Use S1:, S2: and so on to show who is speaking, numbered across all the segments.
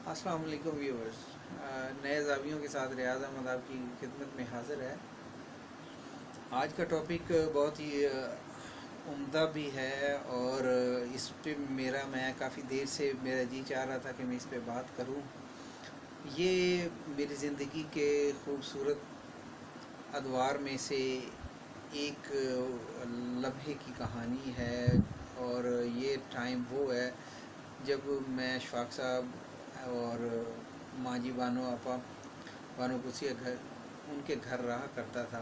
S1: अस्सलाम वालेकुम व्यूवर्स। नए ज़ावियों के साथ रियाज़ अहमद आपकी खिदमत में हाज़िर है। आज का टॉपिक बहुत ही उम्दा भी है और इस पे मैं काफ़ी देर से मेरा जी चाह रहा था कि मैं इस पे बात करूं। ये मेरी ज़िंदगी के खूबसूरत अदवार में से एक लम्हे की कहानी है और ये टाइम वो है जब मैं अशफाक साहब और माजी बानो आपा बानो कुसिया घर उनके घर रहा करता था।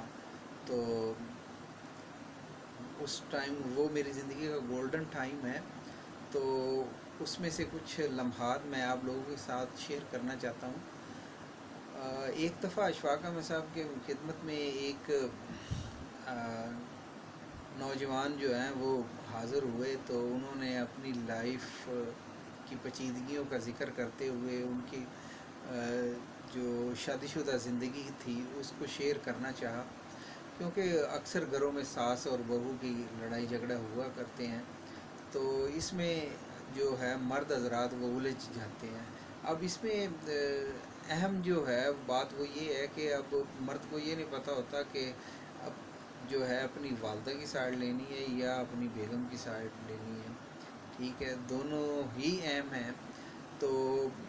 S1: तो उस टाइम वो मेरी ज़िंदगी का गोल्डन टाइम है। तो उसमें से कुछ लम्हात मैं आप लोगों के साथ शेयर करना चाहता हूँ। एक दफ़ा अशफाक अहमद साहब के खिदमत में एक नौजवान जो हैं वो हाज़िर हुए। तो उन्होंने अपनी लाइफ की पेचीदगियों का ज़िक्र करते हुए उनकी जो शादीशुदा ज़िंदगी थी उसको शेयर करना चाहा, क्योंकि अक्सर घरों में सास और बहू की लड़ाई झगड़ा हुआ करते हैं। तो इसमें जो है मर्द हजरात वो उलझ जाते हैं। अब इसमें अहम जो है बात वो ये है कि अब मर्द को ये नहीं पता होता कि अब जो है अपनी वालदा की साइड लेनी है या अपनी बेगम की साइड लेनी है। ठीक है, दोनों ही अहम हैं। तो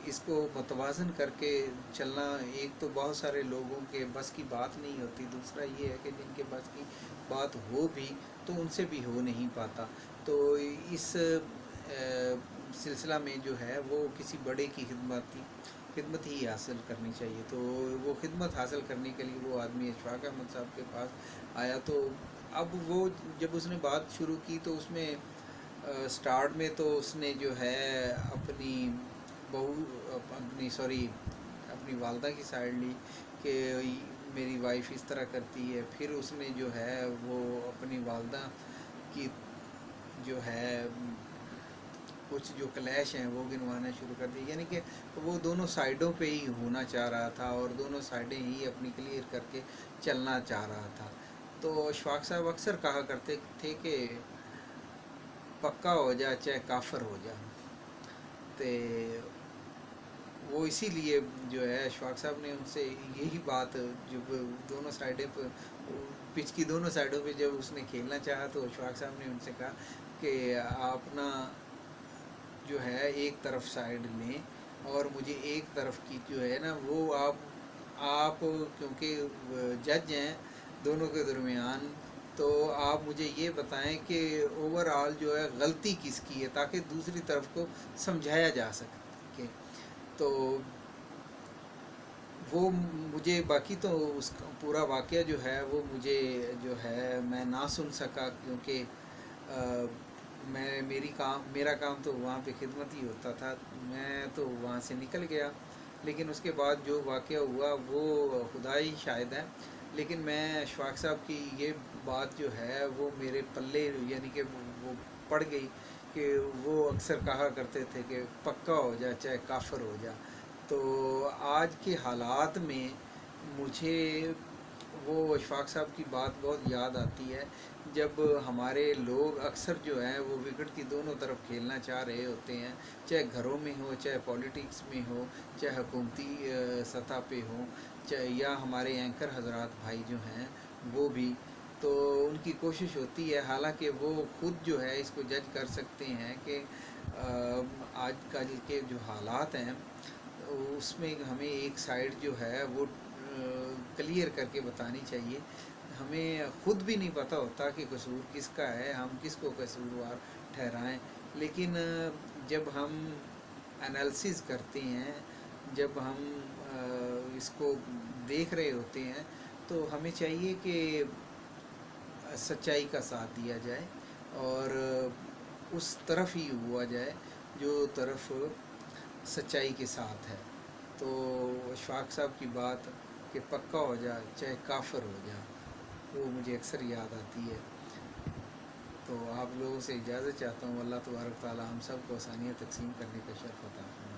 S1: इसको मतवाज़न करके चलना एक तो बहुत सारे लोगों के बस की बात नहीं होती, दूसरा ये है कि जिनके बस की बात हो भी तो उनसे भी हो नहीं पाता। तो इस सिलसिला में जो है वो किसी बड़े की खिदमत ही हासिल करनी चाहिए। तो वो खिदमत हासिल करने के लिए वो आदमी अशफाक अहमद साहब के पास आया। तो अब वो जब उसने बात शुरू की तो उसमें स्टार्ट में तो उसने जो है अपनी बहू अपनी सॉरी अपनी वालदा की साइड ली कि मेरी वाइफ इस तरह करती है। फिर उसने जो है वो अपनी वालदा की जो है कुछ जो क्लैश हैं वो गिनवाना शुरू कर दिए, यानी कि वो दोनों साइडों पे ही होना चाह रहा था और दोनों साइडें ही अपनी क्लियर करके चलना चाह रहा था। तो अशफाक साहब अक्सर कहा करते थे कि पक्का हो जा चाहे काफर हो जा। तो वो इसीलिए जो है अशफाक साहब ने उनसे यही बात, जब दोनों साइडें पर पिच की दोनों साइडों पे जब उसने खेलना चाहा तो अशफाक साहब ने उनसे कहा कि आप ना जो है एक तरफ साइड लें और मुझे एक तरफ की जो है ना वो आप क्योंकि जज हैं दोनों के दरमियान, तो आप मुझे ये बताएं कि ओवरऑल जो है गलती किसकी है ताकि दूसरी तरफ को समझाया जा सके। तो वो मुझे बाकी तो उसका पूरा वाक़या जो है वो मुझे जो है मैं ना सुन सका, क्योंकि मेरा काम तो वहाँ पे खिदमत ही होता था। मैं तो वहाँ से निकल गया, लेकिन उसके बाद जो वाक़या हुआ वो खुदा ही शायद है। लेकिन मैं अशफाक साहब की ये बात जो है वो मेरे पल्ले यानी कि वो पड़ गई कि वो अक्सर कहा करते थे कि पक्का हो जा चाहे काफिर हो जा। तो आज के हालात में मुझे वो अशफाक साहब की बात बहुत याद आती है, जब हमारे लोग अक्सर जो हैं वो विकेट की दोनों तरफ खेलना चाह रहे होते हैं, चाहे घरों में हो, चाहे पॉलिटिक्स में हो, चाहे हुकूमती सतह पे हो, चाहे या हमारे एंकर हजरात भाई जो हैं वो भी। तो उनकी कोशिश होती है, हालांकि वो खुद जो है इसको जज कर सकते हैं कि आजकल के जो हालात हैं उसमें हमें एक साइड जो है वो क्लियर करके बतानी चाहिए। हमें खुद भी नहीं पता होता कि कसूर किसका है, हम किसको कसूरवार ठहराएं। लेकिन जब हम एनालिसिस करते हैं, जब हम इसको देख रहे होते हैं, तो हमें चाहिए कि सच्चाई का साथ दिया जाए और उस तरफ ही हुआ जाए जो तरफ सच्चाई के साथ है। तो अशफाक साहब की बात कि पक्का हो जा चाहे काफिर हो जा, वो मुझे अक्सर याद आती है। तो आप लोगों से इजाज़त चाहता हूँ। अल्लाह तबारक ताला हम सब को आसानियाँ तकसीम करने का शर्फ अता फरमाए।